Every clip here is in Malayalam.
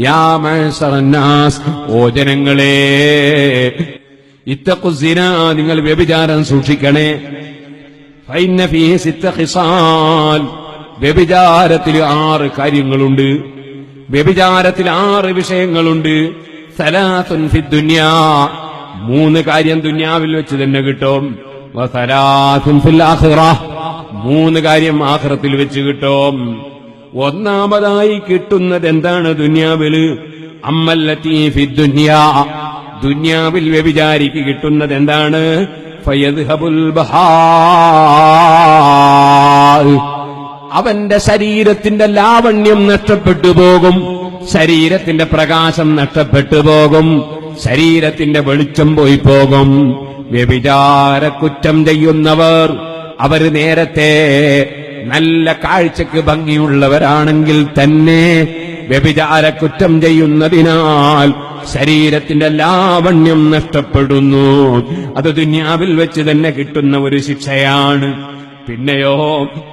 യാ മഅ്ശറന്നാസ്, ഓ ജനങ്ങളെ, ഇത്തഖുസിനാ, നിങ്ങൾ വ്യഭിചാരം സൂക്ഷിക്കണേ. ഫഇന്ന ഫീഹി സിത്ത ഖിസാൽ, വ്യഭിചാരത്തിൽ 6 കാര്യങ്ങളുണ്ട്. വ്യഭിചാരത്തിൽ 6 വിഷയങ്ങളുണ്ട്. സലാസുൻ ഫിദ്ദുനിയാ, 3 കാര്യം ദുനിയാവിൽ വെച്ച് തന്നെ കിട്ടും. വസലാസുൻ ഫിൽ ആഖിറ, 3 കാര്യം ആഖിറത്തിൽ വെച്ച് കിട്ടും. ഒന്നാമതായി കിട്ടുന്നത് എന്താണ് ദുനിയാവില്? അമ്മല്ലതീ ഫിദ്ദുനിയാ, ദുനിയാവിൽ വ്യഭിചാരിക്ക് കിട്ടുന്നത് എന്താണ്? ഫയദ്ഹബുൽ ബഹാ, അവന്റെ ശരീരത്തിന്റെ ലാവണ്യം നഷ്ടപ്പെട്ടു പോകും, ശരീരത്തിന്റെ പ്രകാശം നഷ്ടപ്പെട്ടു പോകും, ശരീരത്തിന്റെ വെളിച്ചം പോയി പോകും. വ്യഭിചാര കുറ്റം ചെയ്യുന്നവർ അവർ നേരത്തെ നല്ല കാഴ്ചക്ക് ഭംഗിയുള്ളവരാണെങ്കിൽ തന്നെ വ്യഭിചാര കുറ്റം ചെയ്യുന്നതിനാൽ ശരീരത്തിന്റെ ലാവണ്യം നഷ്ടപ്പെടുന്നു. അത് ദുനിയാവിൽ വെച്ച് തന്നെ കിട്ടുന്ന ഒരു ശിക്ഷയാണ്. പിന്നെയോ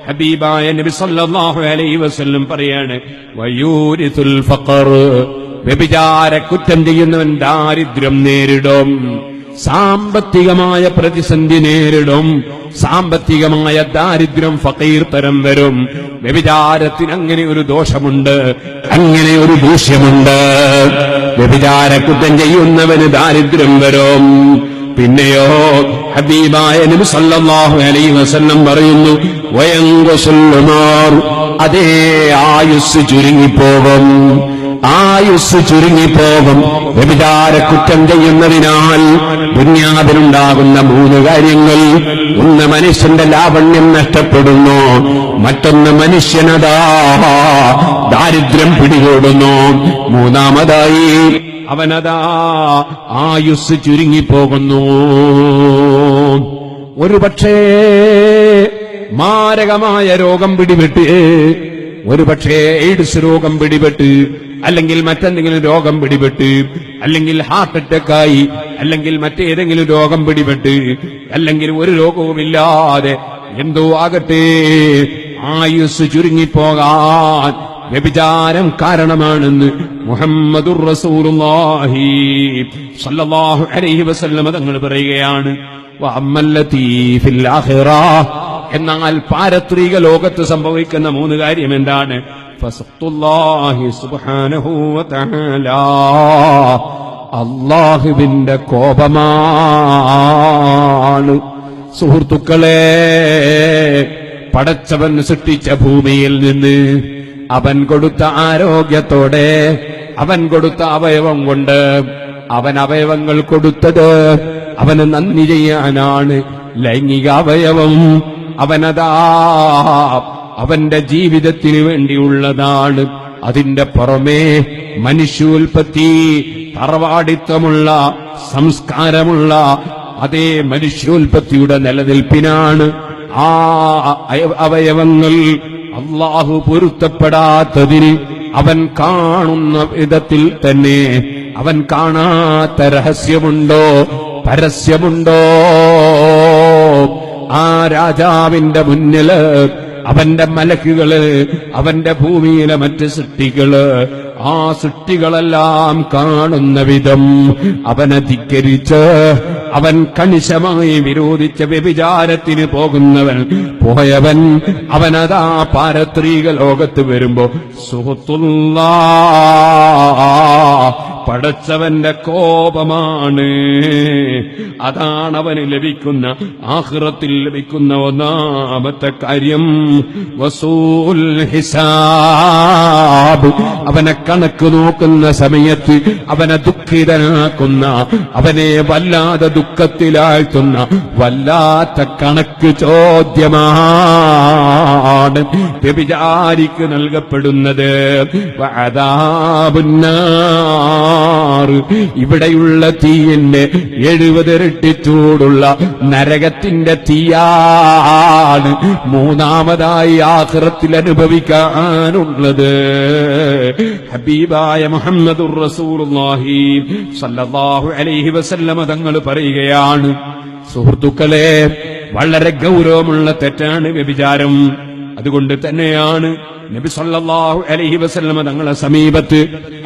ഹബീബായ നബി സല്ലല്ലാഹു അലൈഹി വസല്ലം പറയാണ്, വയൂരിസുൽ ഫഖർ, വ്യഭിചാര കുറ്റം ചെയ്യുന്നവൻ ദാരിദ്ര്യം നേരിടും, സാമ്പത്തികമായ പ്രതിസന്ധി നേരിടും, സാമ്പത്തികമായ ദാരിദ്ര്യം, ഫഖീർ തരം വരും. വ്യഭിചാരത്തിന് അങ്ങനെ ഒരു ദോഷമുണ്ട്, അങ്ങനെ ഒരു ദൂഷ്യമുണ്ട്. വ്യഭിചാര കുറ്റം ചെയ്യുന്നവന് ദാരിദ്ര്യം വരും. പിന്നെയോ ഹബീബായ നബി സല്ലല്ലാഹു അലൈഹി വസല്ലം പറയുന്നു, വയൻഖുസുൽ ഉമർ, അതേ ആയുസ് ചുരുങ്ങിപ്പോകും, ആയുസ് ചുരുങ്ങിപ്പോകും. വ്യഭിചാര കുറ്റം ചെയ്യുന്നതിനാൽ ദുനിയാവിലുണ്ടാകുന്ന 3 കാര്യങ്ങൾ: ഒന്ന് മനുഷ്യന്റെ ലാവണ്യം നഷ്ടപ്പെടുന്നു, മറ്റൊന്ന് മനുഷ്യനതാ ദാരിദ്ര്യം പിടികൂടുന്നു, മൂന്നാമതായി അവനതാ ആയുസ് ചുരുങ്ങിപ്പോകുന്നു. ഒരുപക്ഷേ മാരകമായ രോഗം പിടിപെട്ട്, ഒരുപക്ഷേ എയ്ഡ്സ് രോഗം പിടിപെട്ട്, അല്ലെങ്കിൽ മറ്റെന്തെങ്കിലും രോഗം പിടിപെട്ട്, അല്ലെങ്കിൽ ഹാർട്ട് അറ്റാക്കായി, അല്ലെങ്കിൽ മറ്റേതെങ്കിലും രോഗം പിടിപെട്ട്, അല്ലെങ്കിൽ ഒരു രോഗവുമില്ലാതെ എന്തോ ആകട്ടെ ആയുസ് ചുരുങ്ങിപ്പോകാൻ വ്യഭിചാരം കാരണമാണെന്ന് മുഹമ്മദുർ റസൂലുള്ളാഹി സ്വല്ലല്ലാഹു അലൈഹി വസല്ലം തങ്ങൾ പറയുകയാണ്. വഅമ്മല്ലതീ ഫിൽ ആഖിറ, എന്നാൽ പാരത്രിക ലോകത്ത് സംഭവിക്കുന്ന 3 കാര്യം എന്താണ്? ഫസഖ്തുല്ലാഹി സുബ്ഹാനഹു വ തആല, അല്ലാഹുവിന്റെ കോപമാണ്. സുഹൃത്തുക്കളെ, പടച്ചവൻ സൃഷ്ടിച്ച ഭൂമിയിൽ നിന്ന് അവൻ കൊടുത്ത ആരോഗ്യത്തോടെ, അവൻ കൊടുത്ത അവയവം കൊണ്ട്, അവൻ അവയവങ്ങൾ കൊടുത്തത് അവന് നന്ദി ചെയ്യാനാണ്. ലൈംഗിക അവയവം അവനതാ അവന്റെ ജീവിതത്തിന് വേണ്ടിയുള്ളതാണ്. അതിന്റെ പുറമേ മനുഷ്യോൽപത്തി, തറവാടിത്തമുള്ള സംസ്കാരമുള്ള അതേ മനുഷ്യോൽപത്തിയുടെ നിലനിൽപ്പിനാണ്. ആ അവയവങ്ങൾ അല്ലാഹു പൊരുത്തപ്പെടാത്തതിന് അവൻ കാണുന്ന വിധത്തിൽ തന്നെ, അവൻ കാണാത്ത രഹസ്യമുണ്ടോ, പരസ്യമുണ്ടോ? ആ രാജാവിന്റെ മുന്നില് അവന്റെ മലക്കുകള്, അവന്റെ ഭൂമിയിലെ മറ്റ് സൃഷ്ടികള്, ആ സൃഷ്ടികളെല്ലാം കാണുന്ന വിധം അവനെ ധിക്കരിച്ച്, അവൻ കണിശമായി വിരോധിച്ച വ്യഭിചാരത്തിന് പോയവൻ അവനതാ പാരത്രിക ലോകത്ത് വരുമ്പോ സുഹൃത്തുല്ലാഹ്, പടച്ചവന്റെ കോപമാണ്. അതാണ് അവന് ലഭിക്കുന്ന, ആഖിറത്തിൽ ലഭിക്കുന്ന ഒന്നാമത്തെ കാര്യം. വസൂൽ ഹിസാബ്, അവനെ കണക്ക് നോക്കുന്ന സമയത്ത് അവനെ ദുഃഖിതനാക്കുന്ന, അവനെ വല്ലാതെ ദുഃഖത്തിലാഴ്ത്തുന്ന വല്ലാത്ത കണക്ക് ചോദ്യമാണ് വ്യഭിചാരിക്ക് നൽകപ്പെടുന്നത്. വഅദാബുന്നാർ, ഇവിടെയുള്ള തീയിന്റെ 70 ഇരട്ടി ചൂടുള്ള നരകത്തിന്റെ തീയാണ് മൂന്നാമതായി ആഖിറത്തിൽ അനുഭവിക്കാനുള്ളത്. ഹബീബായ മുഹമ്മദുർ റസൂലുള്ളാഹി സ്വല്ലല്ലാഹു അലൈഹി വസല്ലം തങ്ങൾ പറയുകയാണ്, സുഹൃത്തുക്കളെ, വളരെ ഗൗരവമുള്ള തെറ്റാണ് വ്യഭിചാരം. അതുകൊണ്ട് തന്നെയാണ് നബി സല്ലല്ലാഹു അലൈഹി വസല്ലം തങ്ങളെ സമീപത്ത്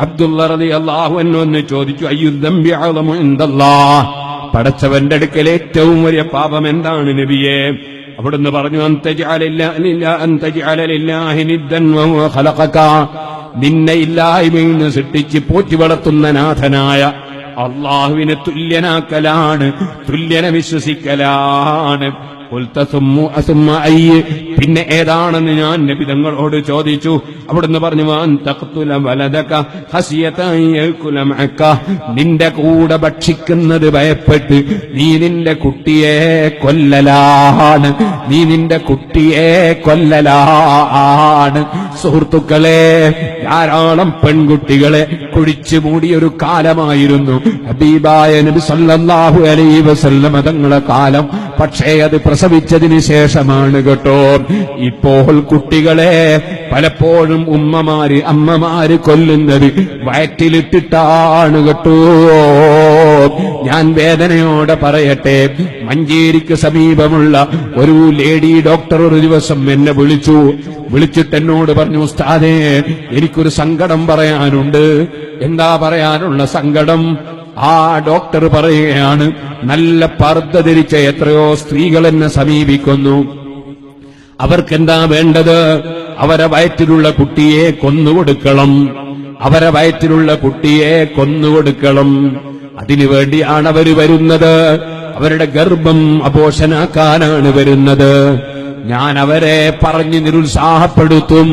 അബ്ദുള്ള റളിയല്ലാഹു അൻഹു എന്ന് ചോദിച്ചു, അയ്യുദ്ദംബി അഅ്ളമു ഇൻദല്ലാഹ്, പടച്ചവന്റെ അടുക്കൽ ഏറ്റവും വലിയ പാപം എന്താണ് നബിയെ? അവിടുന്ന് പറഞ്ഞു, അൻതജ്അല ലില്ലാഹി നിദ്ദൻ വഹുവ ഖലഖക, നിന്നെ ഇല്ലായ്മയിൽ നിന്ന് സൃഷ്ടിച്ച് പോറ്റി വളർത്തുന്ന നാഥനായ അള്ളാഹുവിനെ തുല്യനാക്കലാണ്, തുല്യനെ വിശ്വസിക്കലാണ്. പിന്നെ ഏതാണെന്ന് ഞാൻ നബി തങ്ങളോട് ചോദിച്ചു. അവിടുന്ന് പറഞ്ഞു, നിന്റെ കൂടെ ഭക്ഷിക്കുന്നത് ഭയപ്പെട്ട് നീ നിന്റെ കുട്ടിയെ കൊല്ലലാണ്, നീ നിന്റെ കുട്ടിയെ കൊല്ലലാണ്. സുഹൃത്തുക്കളെ, ധാരാളം പെൺകുട്ടികളെ കുഴിച്ചു മൂടിയൊരു കാലമായിരുന്നു ഹബീബായ നബി സല്ലല്ലാഹു അലൈഹി വസല്ലം തങ്ങളെ കാലം. പക്ഷേ അത് പ്രസവിച്ചതിന് ശേഷമാണ് കേട്ടോ. ഇപ്പോൾ കുട്ടികളെ പലപ്പോഴും അമ്മമാര് കൊല്ലുന്നത് വയറ്റിലിട്ടിട്ടാണ് കേട്ടോ. ഞാൻ വേദനയോടെ പറയട്ടെ, മഞ്ചേരിക്ക് സമീപമുള്ള ഒരു ലേഡി ഡോക്ടർ ഒരു ദിവസം എന്നെ വിളിച്ചിട്ട് എന്നോട് പറഞ്ഞു, ഉസ്താദേ, എനിക്കൊരു സങ്കടം പറയാനുണ്ട്. എന്താ പറയാനുള്ള സങ്കടം? ആ ഡോക്ടർ പറയുകയാണ്, നല്ല പർദ്ദ ധരിച്ച എത്രയോ സ്ത്രീകൾ എന്നെ സമീപിക്കുന്നു. അവർക്കെന്താ വേണ്ടത്? അവരെ വയറ്റിലുള്ള കുട്ടിയെ കൊന്നുകൊടുക്കണം, അവരെ വയറ്റിലുള്ള കുട്ടിയെ കൊന്നുകൊടുക്കണം. അതിനുവേണ്ടിയാണ് അവര് വരുന്നത്. അവരുടെ ഗർഭം അപോഷനാക്കാനാണ് വരുന്നത്. ഞാൻ അവരെ പറഞ്ഞ് നിരുത്സാഹപ്പെടുത്തും.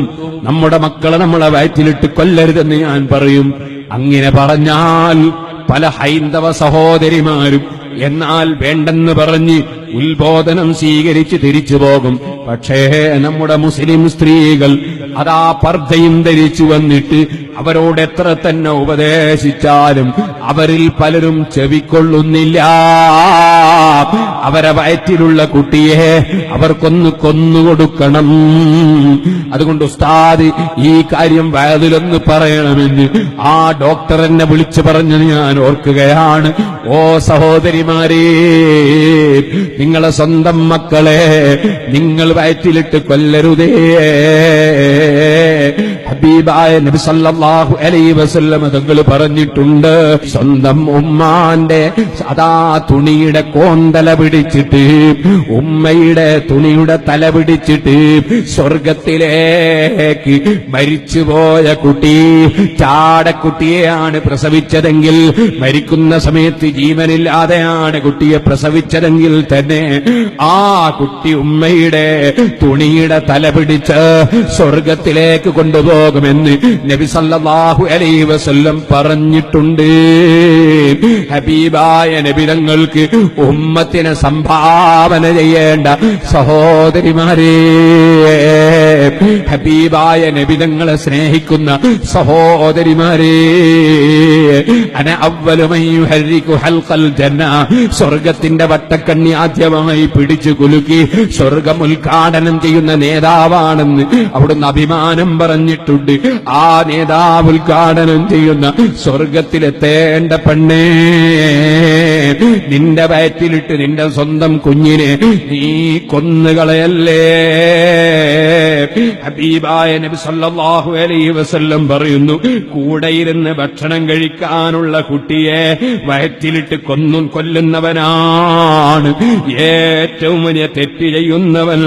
നമ്മുടെ മക്കളെ നമ്മളെ വയറ്റിലിട്ട് കൊല്ലരുതെന്ന് ഞാൻ പറയും. അങ്ങനെ പറഞ്ഞാൽ പല ഹൈന്ദവ സഹോദരിമാരും എന്നാൽ വേണ്ടെന്ന് പറഞ്ഞ് ഉത്ബോധനം സ്വീകരിച്ച് തിരിച്ചു പോകും. പക്ഷേ നമ്മുടെ മുസ്ലിം സ്ത്രീകൾ അതാ പർദ്ദയും ധരിച്ചു വന്നിട്ട് അവരോട് എത്ര തന്നെ ഉപദേശിച്ചാലും അവരിൽ പലരും ചെവിക്കൊള്ളുന്നില്ല. അവരെ വയറ്റിലുള്ള കുട്ടിയെ അവർക്കൊന്ന് കൊന്നുകൊടുക്കണം. അതുകൊണ്ട് ഉസ്താദ് ഈ കാര്യം വയതിലൊന്ന് പറയണമെന്ന് ആ ഡോക്ടർ എന്നെ വിളിച്ചു പറഞ്ഞത് ഞാൻ ഓർക്കുകയാണ്. ഓ സഹോദരിമാരേ, നിങ്ങളെ സ്വന്തം മക്കളെ നിങ്ങൾ വയറ്റിലിട്ട് കൊല്ലരുതേ. ഹബീബായ നബി സല്ലല്ലാഹു അലൈഹി വസല്ലം തങ്ങൾ പറഞ്ഞിട്ടുണ്ട്, സ്വന്തം ഉമ്മാന്റെ അതാ തുണിയുടെ കോന്തല പിടിച്ചിട്ട്, ഉമ്മയുടെ തുണിയുടെ തല പിടിച്ചിട്ട് സ്വർഗത്തിലേക്ക് മരിച്ചുപോയ കുട്ടി, ചാടക്കുട്ടിയെയാണ് പ്രസവിച്ചതെങ്കിൽ, മരിക്കുന്ന സമയത്ത് ജീവനില്ലാതെയാണ് കുട്ടിയെ പ്രസവിച്ചതെങ്കിൽ തന്നെ ആ കുട്ടി ഉമ്മയുടെ തുണിയുടെ തല പിടിച്ച് സ്വർഗത്തിലേക്ക് കൊണ്ടുപോകുമെന്ന് നബി സല്ലല്ലാഹു അലൈഹി വസല്ലം പറഞ്ഞിട്ടുണ്ട്. ഹബീബായ നബി തങ്ങൾക്ക് ഉമ്മത്തിനെ സംഭാവന ചെയ്യേണ്ട സഹോദരിമാരേ, ഹബീബായ നബി തങ്ങളെ സ്നേഹിക്കുന്ന സഹോദരിമാരേ, അന അവ്വലു മൻ യുഹർരികു ഹൽഖൽ ജന്ന, സ്വർഗത്തിന്റെ വട്ടക്കണ്ണി ആദ്യമായി പിടിച്ചു കുലുക്കി സ്വർഗം ഉദ്ഘാടനം ചെയ്യുന്ന നേതാവാണെന്ന് അവിടുന്ന് അഭിമാനം പറഞ്ഞിട്ടുണ്ട്. ആ നേതാവ് ഉദ്ഘാടനം ചെയ്യുന്ന സ്വർഗത്തിലെത്തേണ്ട പെണ്ണേ, നിന്റെ വയറ്റിലിട്ട് നിന്റെ സ്വന്തം കുഞ്ഞിനെ നീ കൊന്നുകളയല്ലേ. ഹബീബായ നബി സല്ലല്ലാഹു അലൈഹി വസല്ലം പറയുന്നു, കൂടെയിരുന്ന് ഭക്ഷണം കഴിക്കാനുള്ള കുട്ടിയെ വയറ്റിലിട്ട് കൊല്ലുന്നവനാണ് ഏറ്റവും വലിയ തെറ്റ് ചെയ്യുന്നവൻ.